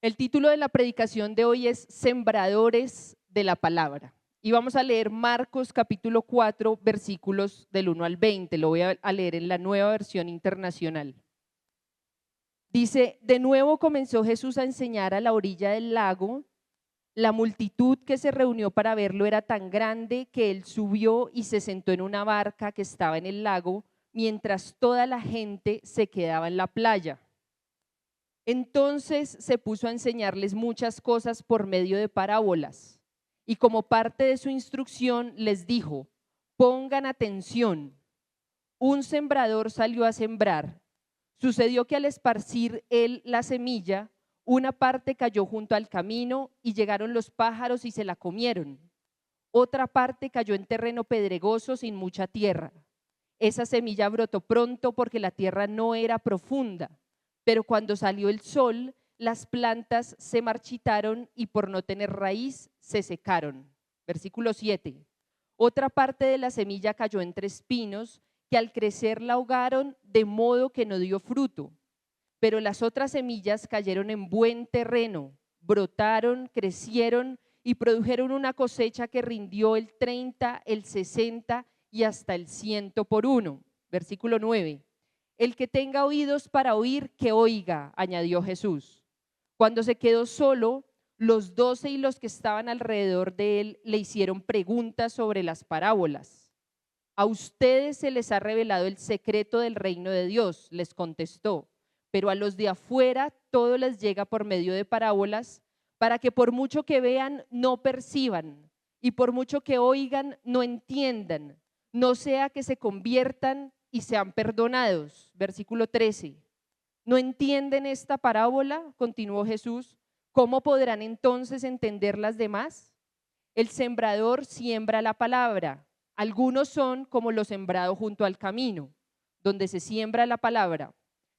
El título de la predicación de hoy es Sembradores de la Palabra. Y vamos a leer Marcos capítulo 4, versículos del 1 al 20. Lo voy a leer en la Nueva Versión Internacional. Dice: de nuevo comenzó Jesús a enseñar a la orilla del lago. La multitud que se reunió para verlo era tan grande que él subió y se sentó en una barca que estaba en el lago, mientras toda la gente se quedaba en la playa. Entonces se puso a enseñarles muchas cosas por medio de parábolas. Y como parte de su instrucción les dijo: pongan atención. Un sembrador salió a sembrar. Sucedió que al esparcir él la semilla, una parte cayó junto al camino y llegaron los pájaros y se la comieron. Otra parte cayó en terreno pedregoso sin mucha tierra. Esa semilla brotó pronto porque la tierra no era profunda, pero cuando salió el sol, las plantas se marchitaron y por no tener raíz se secaron. Versículo 7. Otra parte de la semilla cayó entre espinos que al crecer la ahogaron de modo que no dio fruto. Pero las otras semillas cayeron en buen terreno, brotaron, crecieron y produjeron una cosecha que rindió el 30, el 60 y hasta el 100 por uno. Versículo 9. El que tenga oídos para oír, que oiga, añadió Jesús. Cuando se quedó solo, los 12 y los que estaban alrededor de él le hicieron preguntas sobre las parábolas. A ustedes se les ha revelado el secreto del reino de Dios, les contestó, pero a los de afuera todo les llega por medio de parábolas, para que por mucho que vean no perciban, y por mucho que oigan no entiendan, no sea que se conviertan y sean perdonados. Versículo 13. ¿No entienden esta parábola?, continuó Jesús. ¿Cómo podrán entonces entender las demás? El sembrador siembra la palabra. Algunos son como lo sembrado junto al camino, donde se siembra la palabra.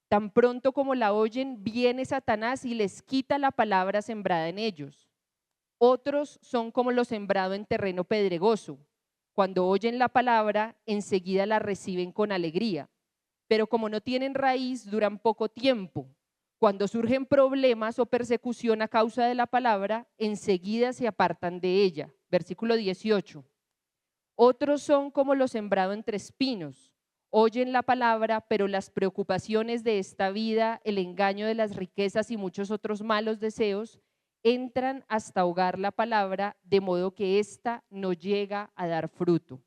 Tan pronto como la oyen, viene Satanás y les quita la palabra sembrada en ellos. Otros son como lo sembrado en terreno pedregoso. Cuando oyen la palabra, enseguida la reciben con alegría. Pero como no tienen raíz, duran poco tiempo. Cuando surgen problemas o persecución a causa de la palabra, enseguida se apartan de ella. Versículo 18. Otros son como lo sembrado entre espinos. Oyen la palabra, pero las preocupaciones de esta vida, el engaño de las riquezas y muchos otros malos deseos entran hasta ahogar la palabra, de modo que ésta no llega a dar fruto.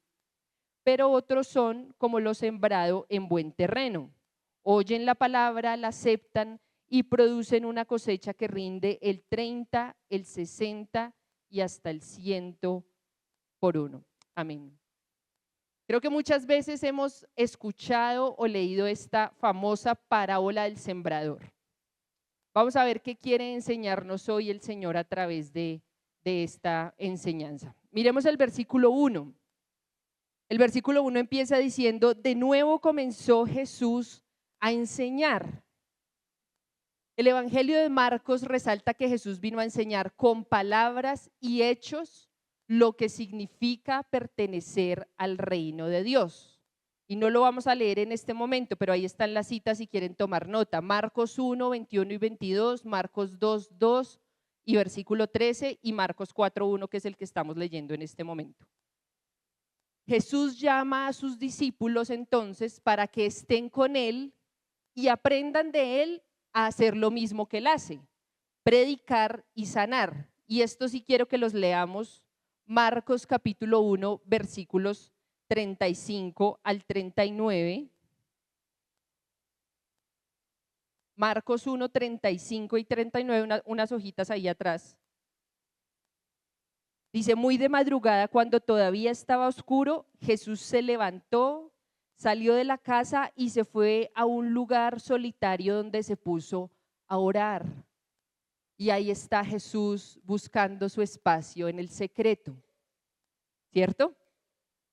Pero otros son como lo sembrado en buen terreno. Oyen la palabra, la aceptan y producen una cosecha que rinde el 30, el 60 y hasta el 100 por uno. Amén. Creo que muchas veces hemos escuchado o leído esta famosa parábola del sembrador. Vamos a ver qué quiere enseñarnos hoy el Señor a través de esta enseñanza. Miremos el versículo 1. El versículo 1 empieza diciendo: de nuevo comenzó Jesús a enseñar. El Evangelio de Marcos resalta que Jesús vino a enseñar con palabras y hechos lo que significa pertenecer al reino de Dios. Y no lo vamos a leer en este momento, pero ahí están las citas si quieren tomar nota. Marcos 1, 21 y 22, Marcos 2, 2 y versículo 13 y Marcos 4, 1, que es el que estamos leyendo en este momento. Jesús llama a sus discípulos entonces para que estén con él y aprendan de él a hacer lo mismo que él hace, predicar y sanar. Y esto sí quiero que los leamos. Marcos capítulo 1, versículos 35 al 39. Marcos 1, 35 y 39, unas hojitas ahí atrás. Dice: muy de madrugada, cuando todavía estaba oscuro, Jesús se levantó, salió de la casa y se fue a un lugar solitario donde se puso a orar. Y ahí está Jesús buscando su espacio en el secreto, ¿cierto?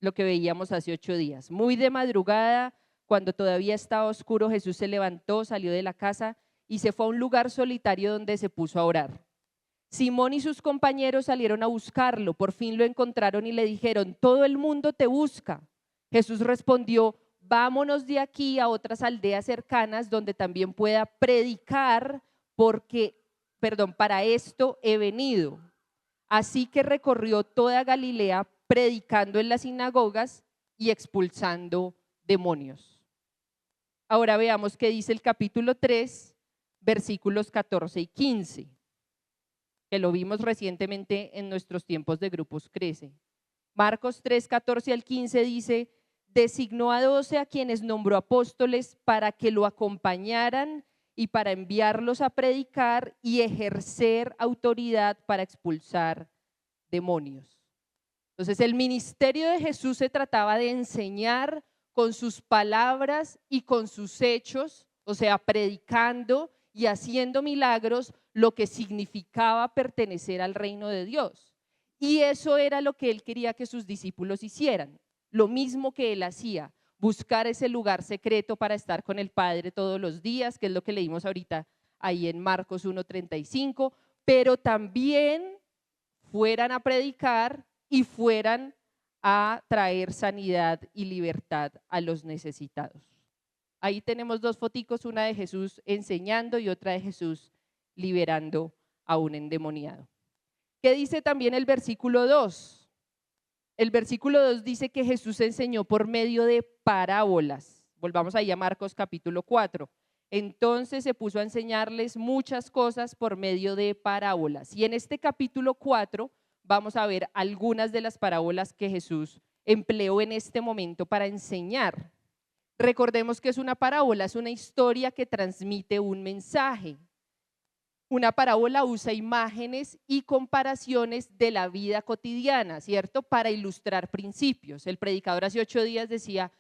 Lo que veíamos hace 8 días. Muy de madrugada, cuando todavía estaba oscuro, Jesús se levantó, salió de la casa y se fue a un lugar solitario donde se puso a orar. Simón y sus compañeros salieron a buscarlo, por fin lo encontraron y le dijeron: todo el mundo te busca. Jesús respondió: vámonos de aquí a otras aldeas cercanas donde también pueda predicar, porque para esto he venido. Así que recorrió toda Galilea predicando en las sinagogas y expulsando demonios. Ahora veamos qué dice el capítulo 3, versículos 14 y 15, que lo vimos recientemente en nuestros tiempos de Grupos Crece. Marcos 3, 14 al 15 dice: designó a 12 a quienes nombró apóstoles para que lo acompañaran y para enviarlos a predicar y ejercer autoridad para expulsar demonios. Entonces, el ministerio de Jesús se trataba de enseñar con sus palabras y con sus hechos, o sea, predicando y haciendo milagros, lo que significaba pertenecer al reino de Dios. Y eso era lo que él quería que sus discípulos hicieran, lo mismo que él hacía, buscar ese lugar secreto para estar con el Padre todos los días, que es lo que leímos ahorita ahí en Marcos 1:35, pero también fueran a predicar y fueran a traer sanidad y libertad a los necesitados. Ahí tenemos dos foticos, una de Jesús enseñando y otra de Jesús liberando a un endemoniado. ¿Qué dice también el versículo 2? El versículo 2 dice que Jesús enseñó por medio de parábolas. Volvamos ahí a Marcos capítulo 4. Entonces se puso a enseñarles muchas cosas por medio de parábolas. Y en este capítulo 4 vamos a ver algunas de las parábolas que Jesús empleó en este momento para enseñar. Recordemos que es una parábola, es una historia que transmite un mensaje. Una parábola usa imágenes y comparaciones de la vida cotidiana, ¿cierto? Para ilustrar principios. El predicador hace 8 días decía,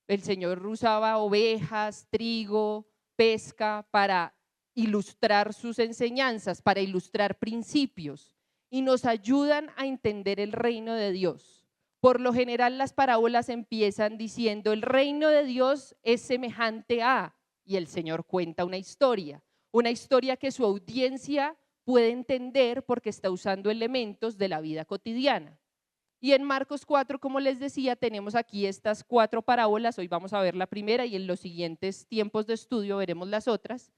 el Señor usaba ovejas, trigo, pesca para ilustrar sus enseñanzas, para ilustrar principios, y nos ayudan a entender el reino de Dios. Por lo general las parábolas empiezan diciendo, el reino de Dios es semejante a, y el Señor cuenta una historia que su audiencia puede entender porque está usando elementos de la vida cotidiana. Y en Marcos 4, como les decía, tenemos aquí estas 4 parábolas. Hoy vamos a ver la primera y en los siguientes tiempos de estudio veremos las otras.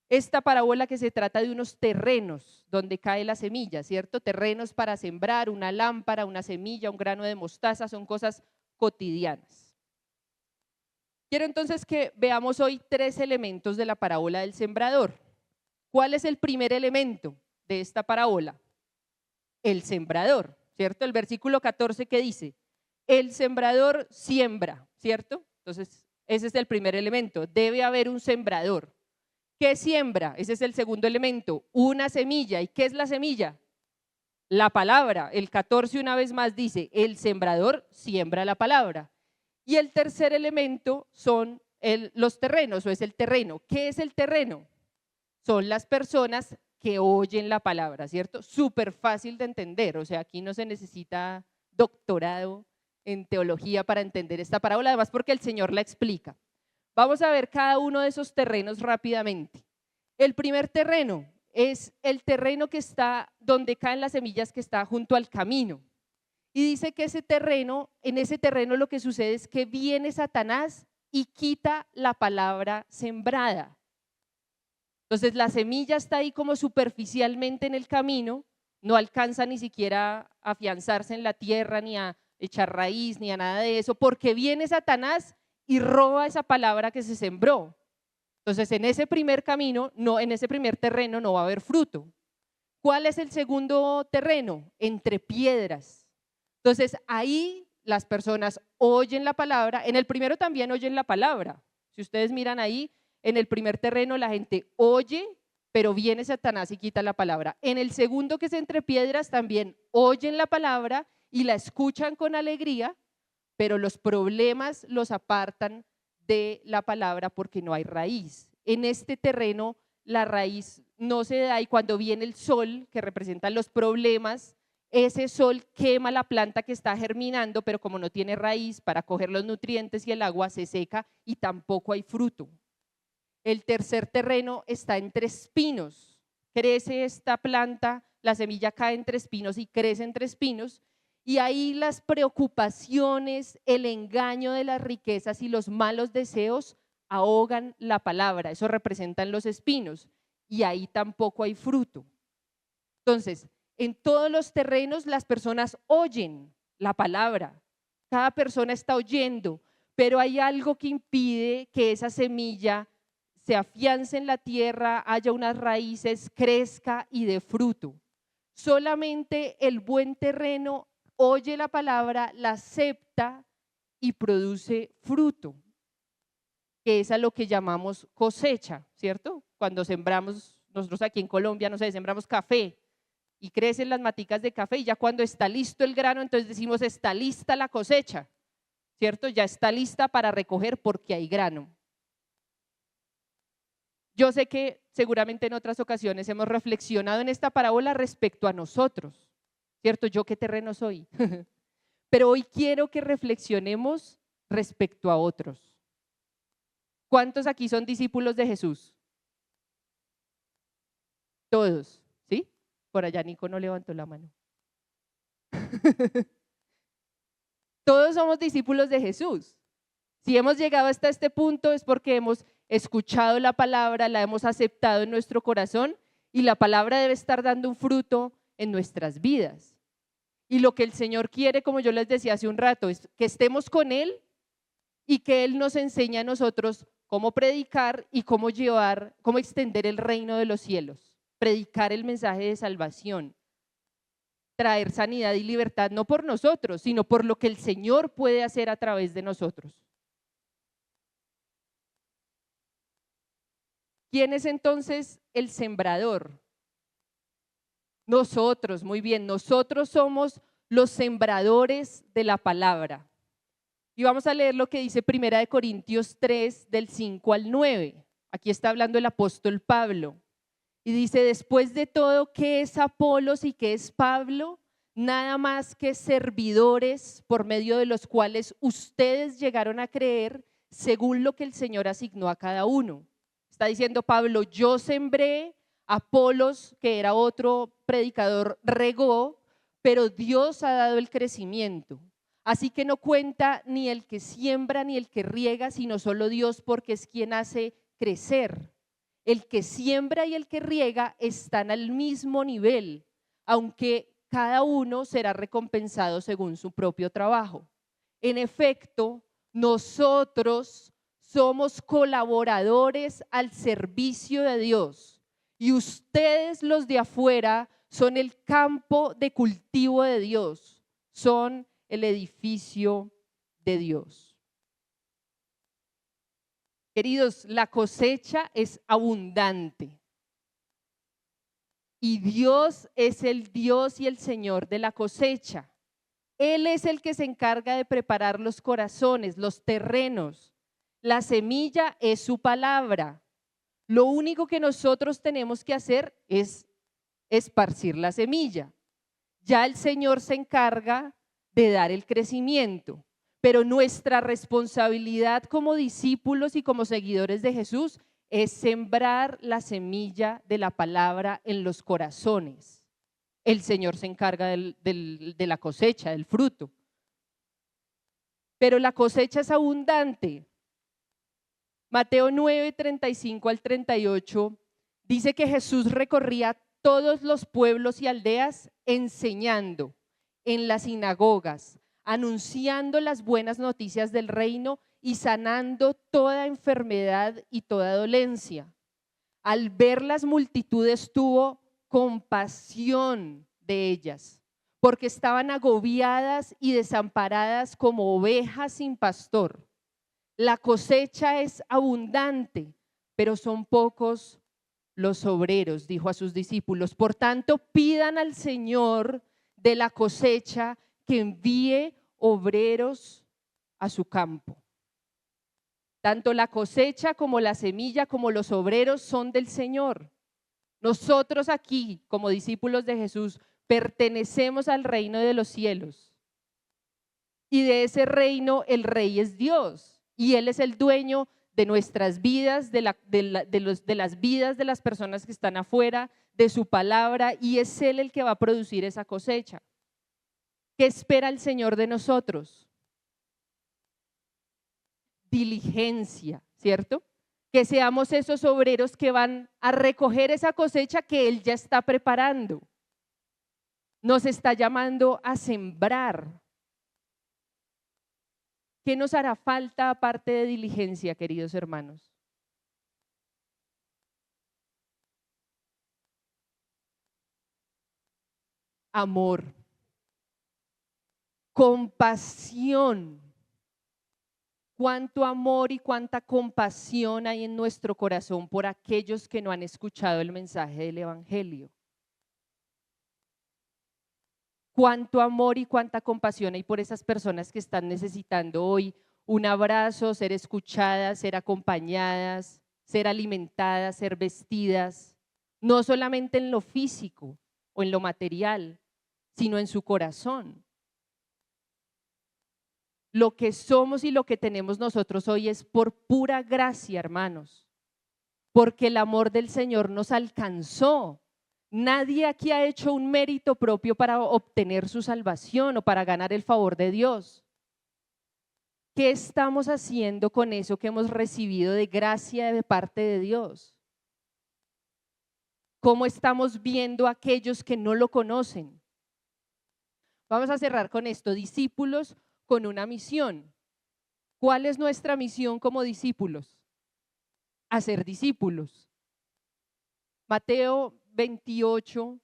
Esta parábola que se trata de unos terrenos donde cae la semilla, ¿cierto? Terrenos para sembrar, una lámpara, una semilla, un grano de mostaza, son cosas cotidianas. Quiero entonces que veamos hoy 3 elementos de la parábola del sembrador. ¿Cuál es el primer elemento de esta parábola? El sembrador, ¿cierto? El versículo 14 que dice, el sembrador siembra, ¿cierto? Entonces, ese es el primer elemento, debe haber un sembrador. ¿Qué siembra? Ese es el segundo elemento, una semilla. ¿Y qué es la semilla? La palabra. El 14 una vez más dice, el sembrador siembra la palabra. Y el tercer elemento son los terrenos, o es el terreno. ¿Qué es el terreno? Son las personas que oyen la palabra, ¿cierto? Súper fácil de entender, o sea, aquí no se necesita doctorado en teología para entender esta parábola, además porque el Señor la explica. Vamos a ver cada uno de esos terrenos rápidamente. El primer terreno es el terreno que está donde caen las semillas, que está junto al camino. Y dice que en ese terreno lo que sucede es que viene Satanás y quita la palabra sembrada. Entonces la semilla está ahí como superficialmente en el camino, no alcanza ni siquiera a afianzarse en la tierra, ni a echar raíz, ni a nada de eso, porque viene Satanás y roba esa palabra que se sembró. Entonces en ese primer camino, en ese primer terreno no va a haber fruto. ¿Cuál es el segundo terreno? Entre piedras. Entonces ahí las personas oyen la palabra, en el primero también oyen la palabra. Si ustedes miran ahí, en el primer terreno la gente oye, pero viene Satanás y quita la palabra. En el segundo, que es entre piedras, también oyen la palabra y la escuchan con alegría, pero los problemas los apartan de la palabra porque no hay raíz. En este terreno la raíz no se da y cuando viene el sol, que representa los problemas, ese sol quema la planta que está germinando, pero como no tiene raíz para coger los nutrientes y el agua, se seca y tampoco hay fruto. El tercer terreno está entre espinos. Crece esta planta, la semilla cae entre espinos y crece entre espinos, y ahí las preocupaciones, el engaño de las riquezas y los malos deseos ahogan la palabra. Eso representan los espinos. y ahí tampoco hay fruto. Entonces, en todos los terrenos las personas oyen la palabra, cada persona está oyendo, pero hay algo que impide que esa semilla se afiance en la tierra, haya unas raíces, crezca y dé fruto. Solamente el buen terreno oye la palabra, la acepta y produce fruto, que es a lo que llamamos cosecha, ¿cierto? Cuando sembramos, nosotros aquí en Colombia, no sé, sembramos café y crecen las maticas de café y ya cuando está listo el grano, entonces decimos está lista la cosecha, ¿cierto? Ya está lista para recoger porque hay grano. Yo sé que seguramente en otras ocasiones hemos reflexionado en esta parábola respecto a nosotros, ¿cierto? ¿Yo qué terreno soy? Pero hoy quiero que reflexionemos respecto a otros. ¿Cuántos aquí son discípulos de Jesús? Todos, ¿sí? Por allá Nico no levantó la mano. Todos somos discípulos de Jesús. Si hemos llegado hasta este punto es porque hemos escuchado la palabra, la hemos aceptado en nuestro corazón y la palabra debe estar dando un fruto en nuestras vidas. Y lo que el Señor quiere, como yo les decía hace un rato, es que estemos con Él y que Él nos enseñe a nosotros cómo predicar y cómo llevar, cómo extender el reino de los cielos, predicar el mensaje de salvación, traer sanidad y libertad, no por nosotros, sino por lo que el Señor puede hacer a través de nosotros. ¿Quién es entonces el sembrador? Nosotros, muy bien, nosotros somos los sembradores de la palabra. Y vamos a leer lo que dice 1 Corintios 3, del 5 al 9. Aquí está hablando el apóstol Pablo. Y dice, después de todo, ¿qué es Apolos y qué es Pablo? Nada más que servidores por medio de los cuales ustedes llegaron a creer según lo que el Señor asignó a cada uno. Está diciendo Pablo, yo sembré, Apolos, que era otro predicador, regó, pero Dios ha dado el crecimiento. Así que no cuenta ni el que siembra ni el que riega, sino solo Dios, porque es quien hace crecer. El que siembra y el que riega están al mismo nivel, aunque cada uno será recompensado según su propio trabajo. En efecto, nosotros somos colaboradores al servicio de Dios y ustedes, los de afuera, son el campo de cultivo de Dios, son el edificio de Dios. Queridos, la cosecha es abundante y Dios es el Dios y el Señor de la cosecha. Él es el que se encarga de preparar los corazones, los terrenos. La semilla es su palabra. Lo único que nosotros tenemos que hacer es esparcir la semilla. Ya el Señor se encarga de dar el crecimiento, pero nuestra responsabilidad como discípulos y como seguidores de Jesús es sembrar la semilla de la palabra en los corazones. El Señor se encarga de la cosecha, del fruto. Pero la cosecha es abundante. Mateo 9, 35 al 38 dice que Jesús recorría todos los pueblos y aldeas enseñando en las sinagogas, anunciando las buenas noticias del reino y sanando toda enfermedad y toda dolencia. Al ver las multitudes tuvo compasión de ellas, porque estaban agobiadas y desamparadas como ovejas sin pastor. La cosecha es abundante, pero son pocos los obreros, dijo a sus discípulos. Por tanto, pidan al Señor de la cosecha que envíe obreros a su campo. Tanto la cosecha como la semilla como los obreros son del Señor. Nosotros aquí, como discípulos de Jesús, pertenecemos al reino de los cielos. Y de ese reino el rey es Dios. Y Él es el dueño de nuestras vidas, de las vidas de las personas que están afuera, de su palabra, y es Él el que va a producir esa cosecha. ¿Qué espera el Señor de nosotros? Diligencia, ¿cierto? que seamos esos obreros que van a recoger esa cosecha que Él ya está preparando. Nos está llamando a sembrar. ¿Qué nos hará falta aparte de diligencia, queridos hermanos? Amor, compasión. Cuánto amor y cuánta compasión hay en nuestro corazón por aquellos que no han escuchado el mensaje del Evangelio. Cuánto amor y cuánta compasión hay por esas personas que están necesitando hoy un abrazo, ser escuchadas, ser acompañadas, ser alimentadas, ser vestidas, no solamente en lo físico o en lo material, sino en su corazón. Lo que somos y lo que tenemos nosotros hoy es por pura gracia, hermanos, porque el amor del Señor nos alcanzó. Nadie aquí ha hecho un mérito propio para obtener su salvación o para ganar el favor de Dios. ¿Qué estamos haciendo con eso que hemos recibido de gracia de parte de Dios? ¿Cómo estamos viendo a aquellos que no lo conocen? Vamos a cerrar con esto, discípulos con una misión. ¿Cuál es nuestra misión como discípulos? Hacer discípulos. Mateo 28,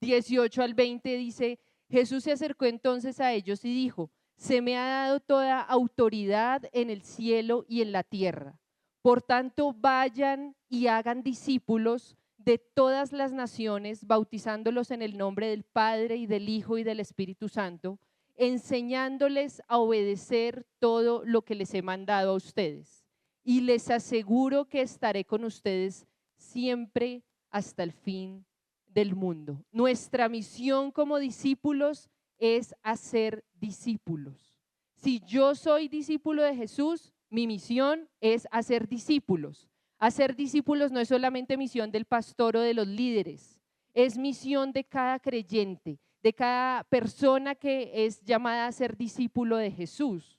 18 al 20 dice, Jesús se acercó entonces a ellos y dijo, se me ha dado toda autoridad en el cielo y en la tierra. Por tanto, vayan y hagan discípulos de todas las naciones, bautizándolos en el nombre del Padre y del Hijo y del Espíritu Santo, enseñándoles a obedecer todo lo que les he mandado a ustedes. Y les aseguro que estaré con ustedes siempre hasta el fin del mundo. Nuestra misión como discípulos es hacer discípulos. Si yo soy discípulo de Jesús, mi misión es hacer discípulos. Hacer discípulos no es solamente misión del pastor o de los líderes, es misión de cada creyente, de cada persona que es llamada a ser discípulo de Jesús.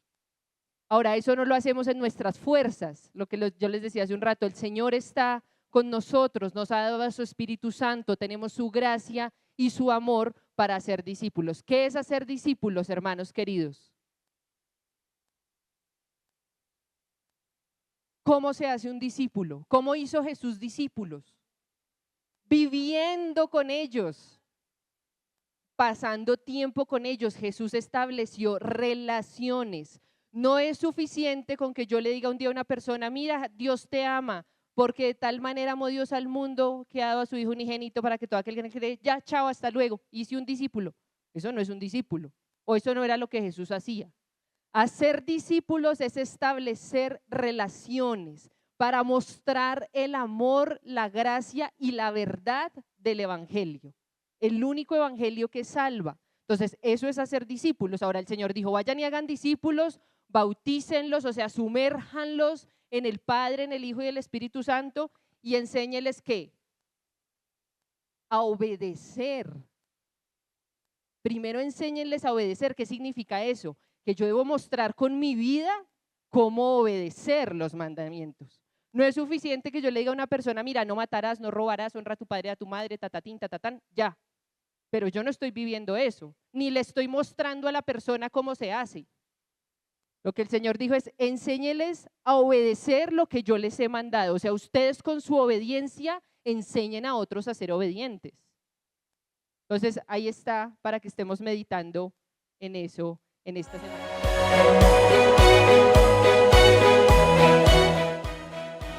Ahora, eso no lo hacemos en nuestras fuerzas, lo que yo les decía hace un rato, el Señor está con nosotros, nos ha dado a su Espíritu Santo, tenemos su gracia y su amor para hacer discípulos. ¿Qué es hacer discípulos, hermanos queridos? ¿Cómo se hace un discípulo? ¿Cómo hizo Jesús discípulos? Viviendo con ellos, pasando tiempo con ellos. Jesús estableció relaciones. No es suficiente con que yo le diga un día a una persona, mira, Dios te ama, porque de tal manera amó Dios al mundo que ha dado a su Hijo unigénito para que todo aquel que cree, ya, chao, hasta luego, hice un discípulo. Eso no es un discípulo, o eso no era lo que Jesús hacía. Hacer discípulos es establecer relaciones para mostrar el amor, la gracia y la verdad del Evangelio. El único evangelio que salva. Entonces, eso es hacer discípulos. Ahora el Señor dijo, vayan y hagan discípulos, bautícenlos, o sea, sumérjanlos en el Padre, en el Hijo y el Espíritu Santo y enséñeles ¿qué? A obedecer. Primero enséñenles a obedecer. ¿Qué significa eso? Que yo debo mostrar con mi vida cómo obedecer los mandamientos. No es suficiente que yo le diga a una persona, mira, no matarás, no robarás, honra a tu padre, a tu madre, tatatín, tatatán, ya. Pero yo no estoy viviendo eso, ni le estoy mostrando a la persona cómo se hace. Lo que el Señor dijo es, enséñeles a obedecer lo que yo les he mandado. O sea, ustedes con su obediencia enseñen a otros a ser obedientes. Entonces, ahí está para que estemos meditando en eso en esta semana.